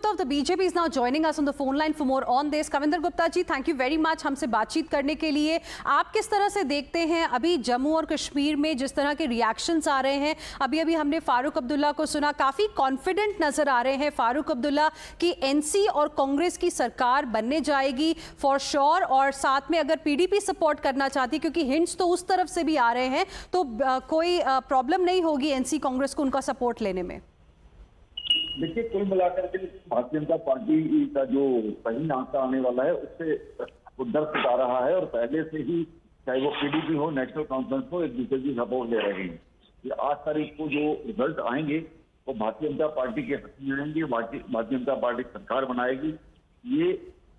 Gupta of the BJP is now joining us on the phone line for more on this. Kavinder Gupta ji, thank you very much हमसे बातचीत करने के लिए। आप किस तरह से देखते हैं अभी जम्मू और कश्मीर में जिस तरह के रिएक्शंस आ रहे हैं? अभी हमने फारूक अब्दुल्ला को सुना, काफ़ी कॉन्फिडेंट नज़र आ रहे हैं फारूक अब्दुल्ला कि एनसी और कांग्रेस की सरकार बनने जाएगी फॉर श्योर, और साथ में अगर पीडीपी सपोर्ट करना चाहती, क्योंकि हिंट्स तो उस तरफ से भी आ रहे हैं, तो कोई प्रॉब्लम नहीं होगी एनसी कांग्रेस को उनका सपोर्ट लेने में। देखिए, कुल मिलाकर के भारतीय जनता पार्टी का जो सही आंकड़ा आने वाला है उससे वो डर सता रहा है, और पहले से ही चाहे वो पीडीपी हो, नेशनल कॉन्फ्रेंस हो, एक दूसरे की सपोर्ट ले रहे हैं। ये 8 तारीख को जो रिजल्ट आएंगे वो भारतीय जनता पार्टी के हक में आएंगे, भारतीय जनता पार्टी सरकार बनाएगी। ये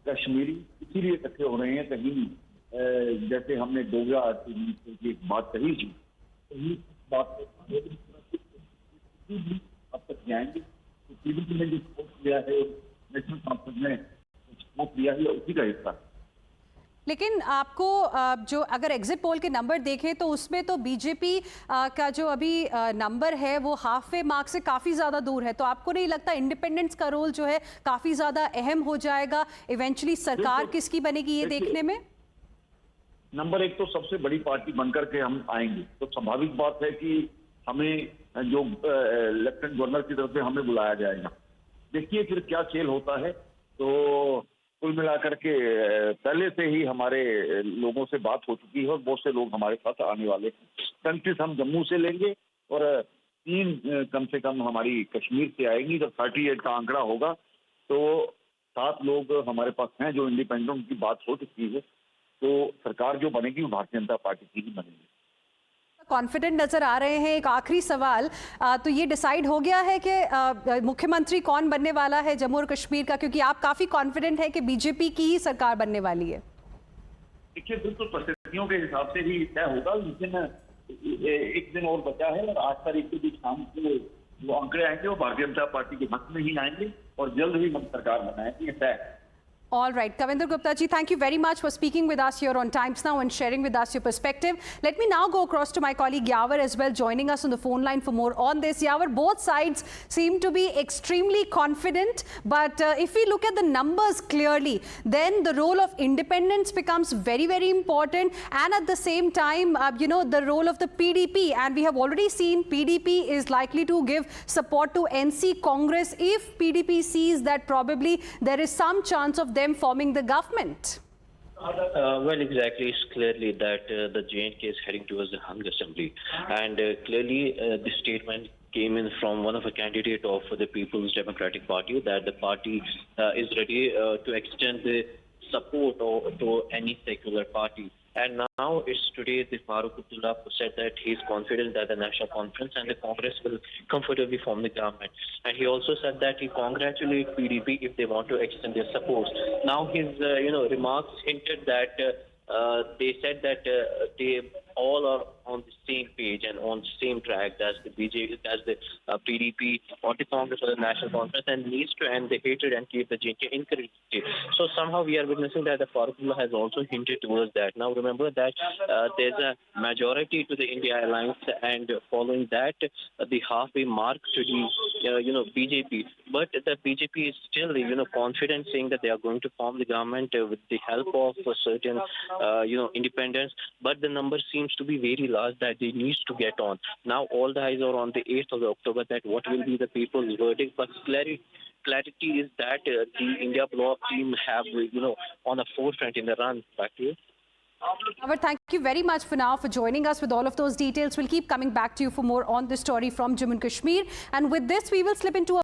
कश्मीरी इसीलिए इकट्ठे हो रहे हैं, कहीं जैसे हमने डोगरा की एक बात कही थी, कहीं बात अब तक जाएंगे। पीडीपी ने जो सपोर्ट किया है, नेशनल कॉन्फ्रेंस ने सपोर्ट किया है, उसी का हिस्सा। लेकिन आपको जो अगर एग्जिट पोल के नंबर देखें तो उसमें तो बीजेपी का जो अभी नंबर है वो हाफ वे मार्क से काफ़ी ज़्यादा दूर है, तो आपको नहीं लगता इंडिपेंडेंस का रोल जो है काफ़ी ज़्यादा अहम हो जाएगा? इवेंचुअली सरकार किसकी बनेगी ये देखने में? नंबर 1 तो सबसे बड़ी पार्टी बनकर के हम आएंगे, तो स्वाभाविक बात है कि हमें जो लेफ्टिनेंट गवर्नर की तरफ से हमें बुलाया जाएगा। देखिए फिर क्या खेल होता है। तो कुल मिलाकर के पहले से ही हमारे लोगों से बात हो चुकी है और बहुत से लोग हमारे साथ आने वाले हैं। 35 हम जम्मू से लेंगे और 3 कम से कम हमारी कश्मीर से आएंगी। जब 38 का आंकड़ा होगा तो 7 लोग हमारे पास हैं जो इंडिपेंडेंट की बात हो चुकी है। तो सरकार जो बनेगी वो भारतीय जनता पार्टी की ही बनेगी। कॉन्फिडेंट नजर आ रहे हैं। एक आखिरी सवाल, तो ये डिसाइड हो गया है कि मुख्यमंत्री कौन बनने वाला है जम्मू और कश्मीर का, क्योंकि आप काफी कॉन्फिडेंट है कि बीजेपी की ही सरकार बनने वाली है? देखिए, बिल्कुल परिस्थितियों के हिसाब से ही तय होगा, लेकिन एक दिन और बचा है और 8 तारीख के बीच शाम को जो आंकड़े आएंगे वो भारतीय जनता पार्टी के हक में ही आएंगे और जल्द ही हम सरकार बनाएंगे, तय। All right, Kavinder Gupta ji, thank you very much for speaking with us here on Times Now and sharing with us your perspective. Let me now go across to my colleague Yavar as well, joining us on the phone line for more on this. Yavar, both sides seem to be extremely confident, but if we look at the numbers clearly, then the role of independence becomes very, very important, and at the same time, the role of the PDP, and we have already seen PDP is likely to give support to NC Congress if PDP sees that probably there is some chance of them forming the government. Well, exactly. It's clearly that the J&K is heading towards the hung assembly, and clearly the statement came in from one of the candidates of the People's Democratic Party that the party is ready to extend the support to any secular party. And now it's today the Farooq Abdullah who said that he is confident that the National Conference and the Congress will comfortably form the government. And he also said that he congratulates PDP if they want to extend their support. Now his remarks hinted that they said that they all are on the same page and on the same track as the BJP, as the PDP or the Congress or the National Conference, and needs to end the hatred and keep the J&K encouraged. So somehow we are witnessing that the Farooq Abdullah has also hinted towards that. Now remember that there's a majority to the India Alliance, and following that the halfway mark to the BJP. But the BJP is still confident, saying that they are going to form the government with the help of certain independents. But the number seems to be very large that they need to get on. Now all the eyes are on the 8th of October that what will be the people's verdict. But clarity is that the India Bloc team have on a forefront in the run. Back to you. Thank you very much for now for joining us with all of those details. We'll keep coming back to you for more on this story from Jammu and Kashmir. And with this, we will slip into a